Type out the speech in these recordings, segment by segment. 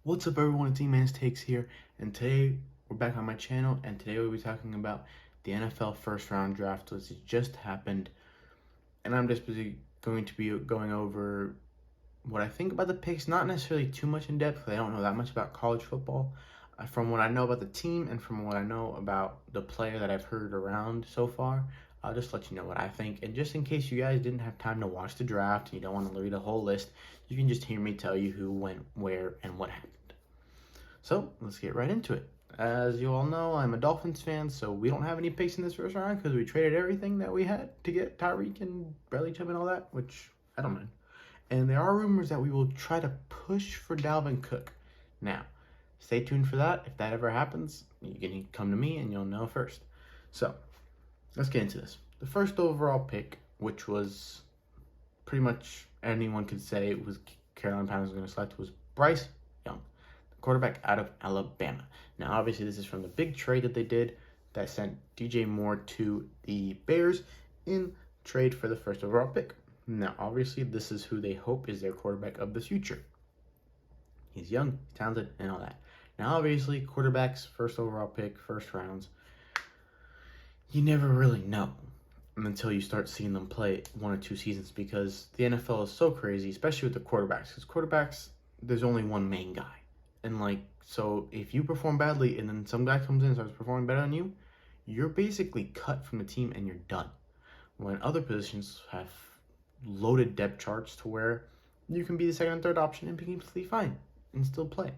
What's up everyone, it's E-Man's Takes here, and today we're back on my channel, and today we'll be talking about the NFL first round draft, which just happened, and I'm just going to be going over what I think about the picks, not necessarily too much in depth, because I don't know that much about college football. From what I know about the team, and from what I know about the player that I've heard around so far, I'll just let you know what I think, and just in case you guys didn't have time to watch the draft, and you don't want to read a whole list, you can just hear me tell you who went, where, and what happened. So let's get right into it. As you all know, I'm a Dolphins fan, so we don't have any picks in this first round because we traded everything that we had to get Tyreek and Bradley Chubb and all that, which I don't mind. And there are rumors that we will try to push for Dalvin Cook. Now, stay tuned for that. If that ever happens, you can come to me and you'll know first. So, let's get into this. The first overall pick, which was pretty much anyone could say it was Carolina Panthers going to select, was Bryce Young, quarterback out of Alabama. Now, obviously, this is from the big trade that they did that sent DJ Moore to the Bears in trade for the first overall pick. Now, obviously, this is who they hope is their quarterback of the future. He's young, he's talented, and all that. Now, obviously, quarterbacks, first overall pick, first rounds, you never really know until you start seeing them play 1 or 2 seasons, because the NFL is so crazy, especially with the quarterbacks, because quarterbacks, there's only one main guy. And so if you perform badly and then some guy comes in and starts performing better than you, you're basically cut from the team and you're done. When other positions have loaded depth charts to where you can be the second and third option and be completely fine and still play.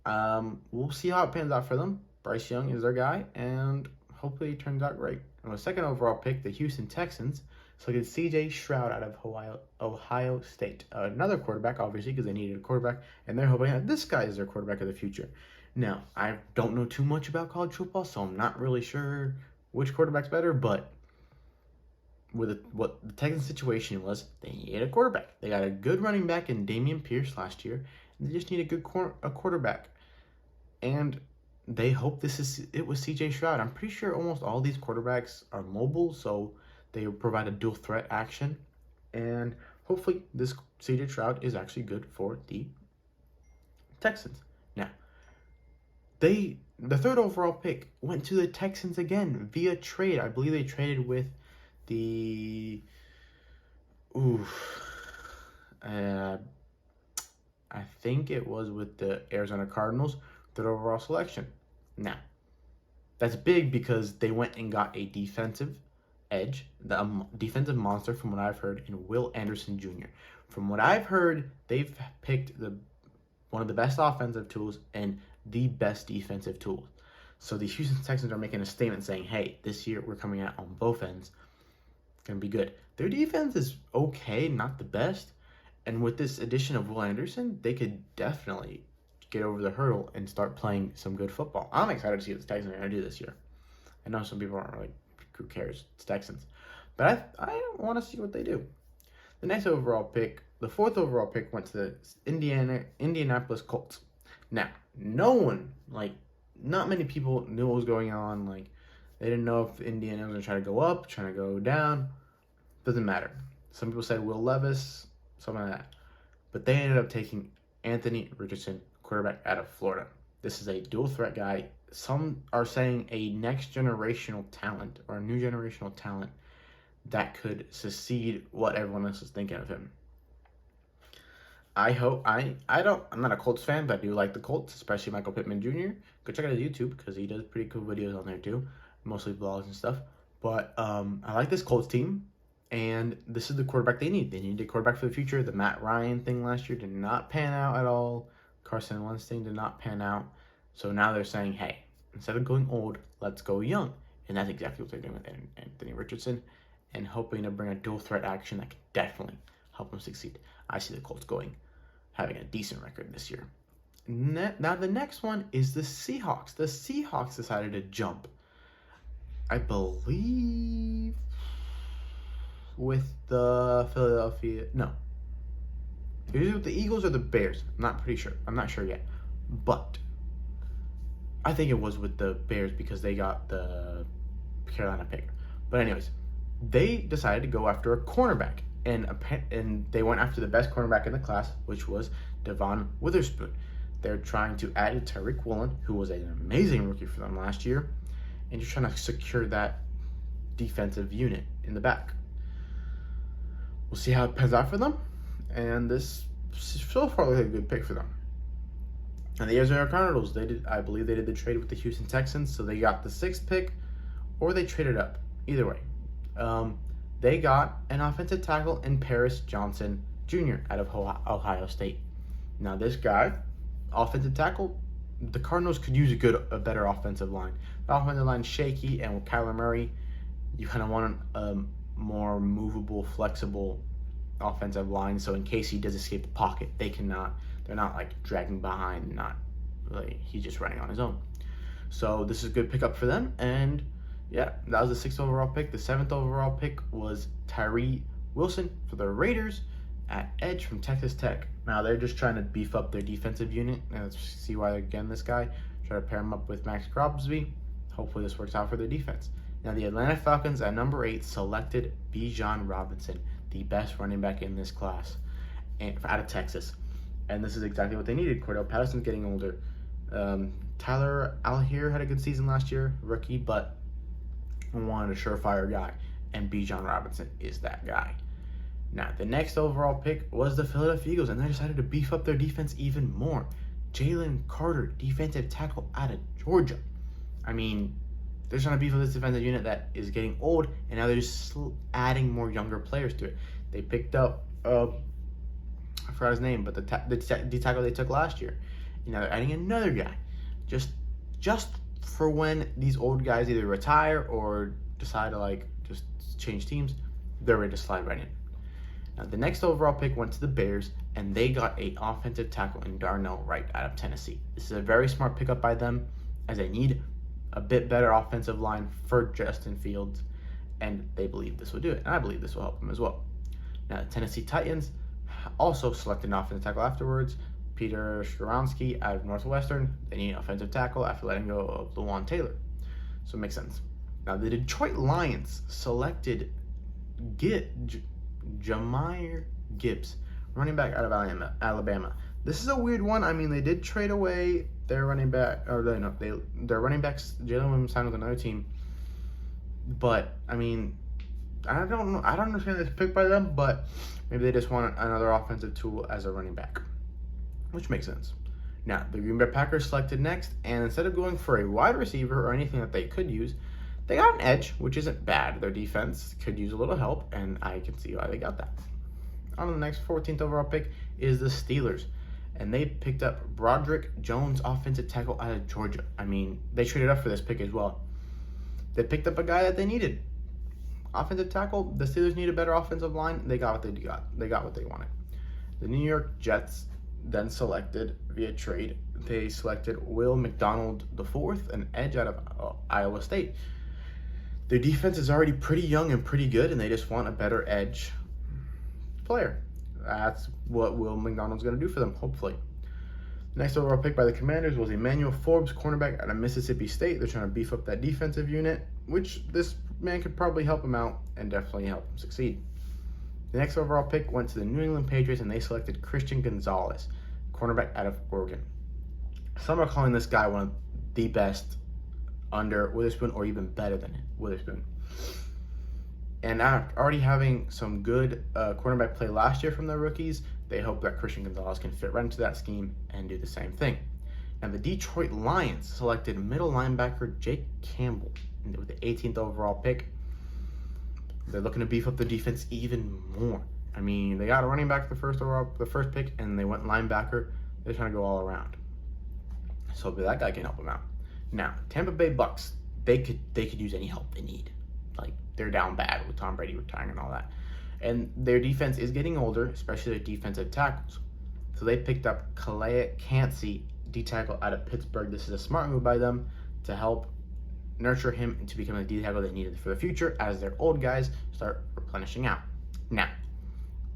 We'll see how it pans out for them. Bryce Young is their guy, and hopefully it turns out great. And the second overall pick, the Houston Texans selected C.J. Stroud out of Ohio State. Another quarterback, obviously, because they needed a quarterback, and they're hoping that this guy is their quarterback of the future. Now, I don't know too much about college football, so I'm not really sure which quarterback's better, but what the Texans situation was, they needed a quarterback. They got a good running back in Dameon Pierce last year, and they just need a quarterback. And they hope it was C.J. Stroud. I'm pretty sure almost all these quarterbacks are mobile, so they provide a dual threat action, and hopefully this C.J. Stroud is actually good for the Texans. Now, the third overall pick went to the Texans again via trade. I believe they traded with I think it was with the Arizona Cardinals, third overall selection. Now, that's big because they went and got a defensive edge, the defensive monster, from what I've heard, in Will Anderson Jr. From what I've heard, they've picked one of the best offensive tools and the best defensive tools. So the Houston Texans are making a statement saying, hey, this year we're coming out on both ends. It's going to be good. Their defense is okay, not the best. And with this addition of Will Anderson, they could definitely get over the hurdle and start playing some good football. I'm excited to see what the Texans are going to do this year. I know some people aren't like, who cares? It's Texans. But I want to see what they do. The next overall pick, the fourth overall pick, went to the Indianapolis Colts. Now, not many people knew what was going on. They didn't know if Indiana was going to try to go up, trying to go down. Doesn't matter. Some people said Will Levis, something like that. But they ended up taking Anthony Richardson, quarterback out of Florida. This is a dual threat guy. Some are saying a next generational talent or a new generational talent that could succeed what everyone else is thinking of him. I'm not a Colts fan, but I do like the Colts, especially Michael Pittman Jr. Go check out his YouTube because he does pretty cool videos on there too, mostly vlogs and stuff. But I like this Colts team, and this is the quarterback they need. They need a quarterback for the future. The Matt Ryan thing last year did not pan out at all. Carson Wentz thing did not pan out. So now they're saying, hey, instead of going old, let's go young. And that's exactly what they're doing with Anthony Richardson, and hoping to bring a dual threat action that can definitely help them succeed. I see the Colts having a decent record this year. Now the next one is the Seahawks. The Seahawks decided to jump, I believe, with the either with the Eagles or the Bears. I'm not sure yet. But I think it was with the Bears because they got the Carolina pick. But anyways, they decided to go after a cornerback. And they went after the best cornerback in the class, which was Devon Witherspoon. They're trying to add Tariq Woolen, who was an amazing rookie for them last year, and you're trying to secure that defensive unit in the back. We'll see how it pans out for them, and this so far looks like a good pick for them. And the Arizona Cardinals, I believe they did the trade with the Houston Texans, so they got the 6th pick, or they traded up. Either way, they got an offensive tackle in Paris Johnson Jr. out of Ohio State. Now this guy, offensive tackle, the Cardinals could use a better offensive line. The offensive line's shaky, and with Kyler Murray, you kind of want a more movable, flexible offensive line. So in case he does escape the pocket, they're not like dragging behind, he's just running on his own. So this is a good pickup for them. And yeah, that was the 6th overall pick. The 7th overall pick was Tyree Wilson for the Raiders at edge from Texas Tech. Now they're just trying to beef up their defensive unit. And let's see why, again, this guy, try to pair him up with Max Crosby. Hopefully this works out for their defense. Now the Atlanta Falcons at number 8 selected Bijan Robinson, the best running back in this class, out of Texas. And this is exactly what they needed. Cordell Patterson's getting older. Tyler Allgeier had a good season last year, rookie, but wanted a surefire guy. And Bijan Robinson is that guy. Now, the next overall pick was the Philadelphia Eagles, and they decided to beef up their defense even more. Jalen Carter, defensive tackle out of Georgia. I mean, they're trying to beef up this defensive unit that is getting old, and now they're just adding more younger players to it. They picked up, I forgot his name, but the tackle they took last year. You know, they're adding another guy, just for when these old guys either retire or decide to just change teams, they're ready to slide right in. Now, the next overall pick went to the Bears, and they got an offensive tackle in Darnell Wright out of Tennessee. This is a very smart pickup by them, as they need a bit better offensive line for Justin Fields, and they believe this will do it. And I believe this will help them as well. Now, the Tennessee Titans also selected an offensive tackle afterwards, Peter Skoronski out of Northwestern. They need an offensive tackle after letting go of Lawan Taylor. So it makes sense. Now, the Detroit Lions selected Jahmyr Gibbs, running back out of Alabama. This is a weird one. I mean, they did trade away their running back, their running backs. Jalen Williams signed with another team, but I mean, I don't know. I don't understand this pick by them, but maybe they just want another offensive tool as a running back, which makes sense. Now, the Green Bay Packers selected next, and instead of going for a wide receiver or anything that they could use, they got an edge, which isn't bad. Their defense could use a little help, and I can see why they got that. On the next 14th overall pick is the Steelers, and they picked up Broderick Jones, offensive tackle out of Georgia. I mean, they traded up for this pick as well. They picked up a guy that they needed. Offensive tackle, the Steelers need a better offensive line. They got what they got. They got what they wanted. The New York Jets then selected, via trade, they selected Will McDonald IV, an edge out of Iowa State. Their defense is already pretty young and pretty good, and they just want a better edge player. That's what Will McDonald's going to do for them, hopefully. Next overall pick by the Commanders was Emmanuel Forbes, cornerback out of Mississippi State. They're trying to beef up that defensive unit, which this man could probably help him out and definitely help him succeed. The next overall pick went to the New England Patriots, and they selected Christian Gonzalez, cornerback out of Oregon. Some are calling this guy one of the best under Witherspoon, or even better than Witherspoon. And after already having some good cornerback play last year from their rookies, they hope that Christian Gonzalez can fit right into that scheme and do the same thing. Now, the Detroit Lions selected middle linebacker Jake Campbell with the 18th overall pick. They're looking to beef up the defense even more. I mean, they got a running back the first pick, and they went linebacker. They're trying to go all around. So that guy can help them out. Now, Tampa Bay Bucks, they could use any help they need. Like, they're down bad with Tom Brady retiring and all that. And their defense is getting older, especially their defensive tackles. So they picked up Calais Cansey, D-tackle out of Pittsburgh. This is a smart move by them to help nurture him into becoming the D-tackle they needed for the future as their old guys start replenishing out. Now,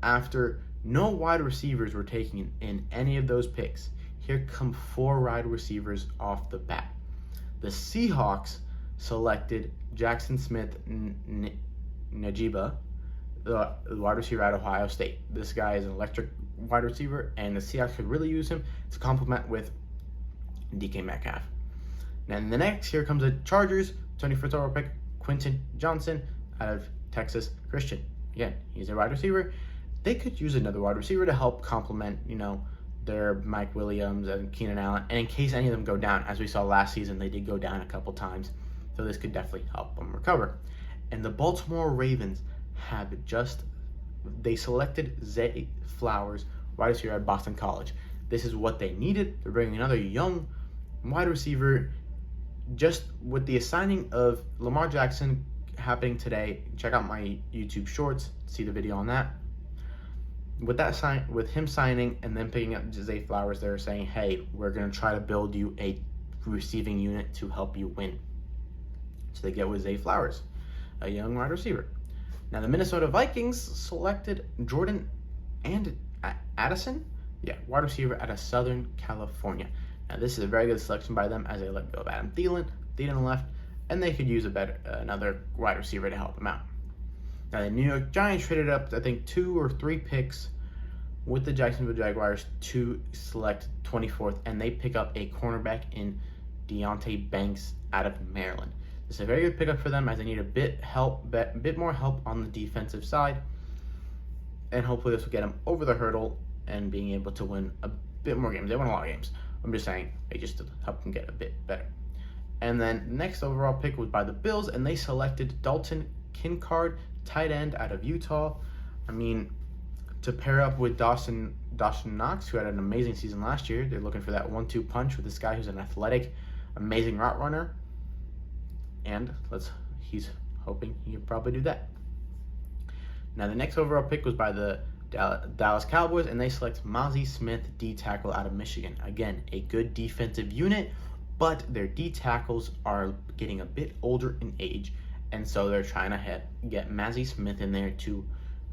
after no wide receivers were taken in any of those picks, here come 4 wide receivers off the bat. The Seahawks selected Jackson Smith Najiba, the wide receiver at Ohio State. This guy is an electric wide receiver, and the Seahawks could really use him to complement with DK Metcalf. Then the next, here comes the Chargers, 21st overall pick, Quentin Johnson out of Texas Christian. Again, he's a wide receiver. They could use another wide receiver to help complement, their Mike Williams and Keenan Allen. And in case any of them go down, as we saw last season, they did go down a couple times. So this could definitely help them recover. And the Baltimore Ravens they selected Zay Flowers, wide receiver at Boston College. This is what they needed. They're bringing another young wide receiver. Just with the assigning of Lamar Jackson happening today, check out my YouTube shorts, see the video on that. With him signing and then picking up Zay Flowers, they're saying, hey, we're going to try to build you a receiving unit to help you win. So they get with Zay Flowers, a young wide receiver. Now the Minnesota Vikings selected Jordan and Addison, wide receiver out of Southern California. Now this is a very good selection by them, as they let go of Adam Thielen left, and they could use another wide receiver to help them out. Now the New York Giants traded up, I think, 2 or 3 picks with the Jacksonville Jaguars to select 24th, and they pick up a cornerback in Deonte Banks out of Maryland. This is a very good pickup for them, as they need a bit more help on the defensive side, and hopefully this will get them over the hurdle and being able to win a bit more games. They won a lot of games. I'm just saying, they just help them get a bit better. And then the next overall pick was by the Bills, and they selected Dalton Kincaid, tight end out of Utah. I mean, to pair up with Dawson Knox, who had an amazing season last year, they're looking for that 1-2 punch with this guy who's an athletic, amazing route runner. And he's hoping he can probably do that. Now the next overall pick was by the Dallas Cowboys, and they select Mazi Smith, D tackle out of Michigan. Again, a good defensive unit, but their D tackles are getting a bit older in age, and so they're trying to get Mazi Smith in there to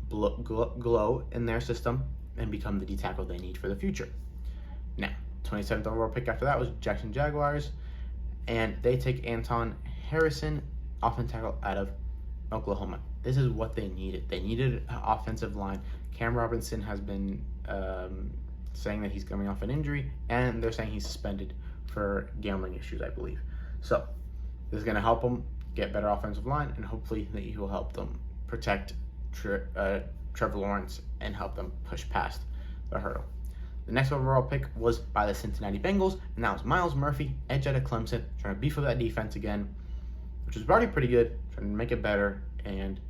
glow in their system and become the D tackle they need for the future. Now, 27th overall pick after that was Jackson Jaguars, and they take Anton Harrison, offensive tackle out of Oklahoma. This is what they needed. They needed an offensive line. Cam Robinson has been saying that he's coming off an injury, and they're saying he's suspended for gambling issues, I believe. So this is going to help them get better offensive line, and hopefully that he will help them protect Trevor Lawrence and help them push past the hurdle. The next overall pick was by the Cincinnati Bengals, and that was Myles Murphy, edge out of Clemson, trying to beef up that defense again, which is already pretty good, trying to make it better and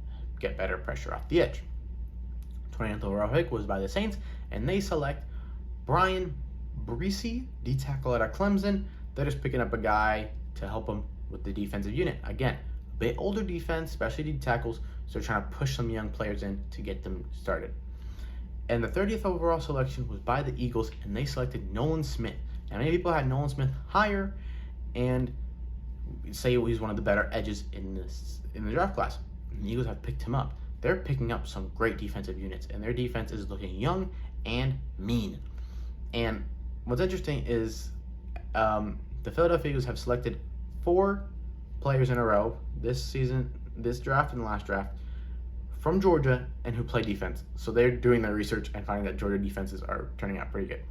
get better pressure off the edge. 20th overall pick was by the Saints, and they select Brian Bresee, D tackle out of Clemson. They're just picking up a guy to help them with the defensive unit. Again, a bit older defense, especially D tackles, so they're trying to push some young players in to get them started. And the 30th overall selection was by the Eagles, and they selected Nolan Smith. Now, many people had Nolan Smith higher and say he's one of the better edges in the draft class. And the Eagles have picked him up. They're picking up some great defensive units, and their defense is looking young and mean. And what's interesting is the Philadelphia Eagles have selected 4 players in a row this season, this draft and the last draft, from Georgia and who play defense. So they're doing their research and finding that Georgia defenses are turning out pretty good.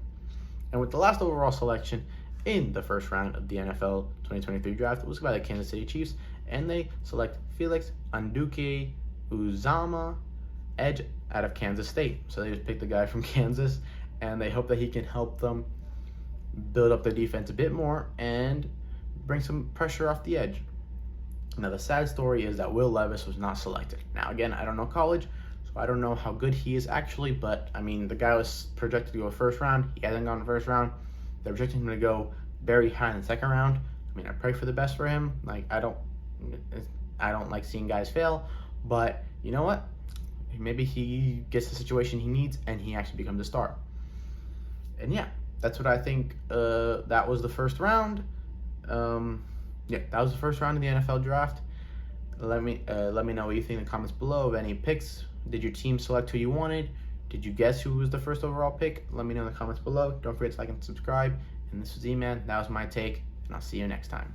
And with the last overall selection in the first round of the NFL 2023 draft, it was by the Kansas City Chiefs, and they select Felix Anudike-Uzomah, edge out of Kansas State. So they just picked the guy from Kansas, and they hope that he can help them build up their defense a bit more and bring some pressure off the edge. Now, the sad story is that Will Levis was not selected. Now, again, I don't know college, so I don't know how good he is actually, but, I mean, the guy was projected to go first round. He hasn't gone first round. They're projecting him to go very high in the second round. I mean, I pray for the best for him. Like, I don't like seeing guys fail, but you know what? Maybe he gets the situation he needs and he actually becomes a star. And yeah, that's what I think. That was the first round. That was the first round of the NFL draft. Let me know what you think in the comments below of any picks. Did your team select who you wanted? Did you guess who was the first overall pick? Let me know in the comments below. Don't forget to like and subscribe. And this was E-Man. That was my take, and I'll see you next time.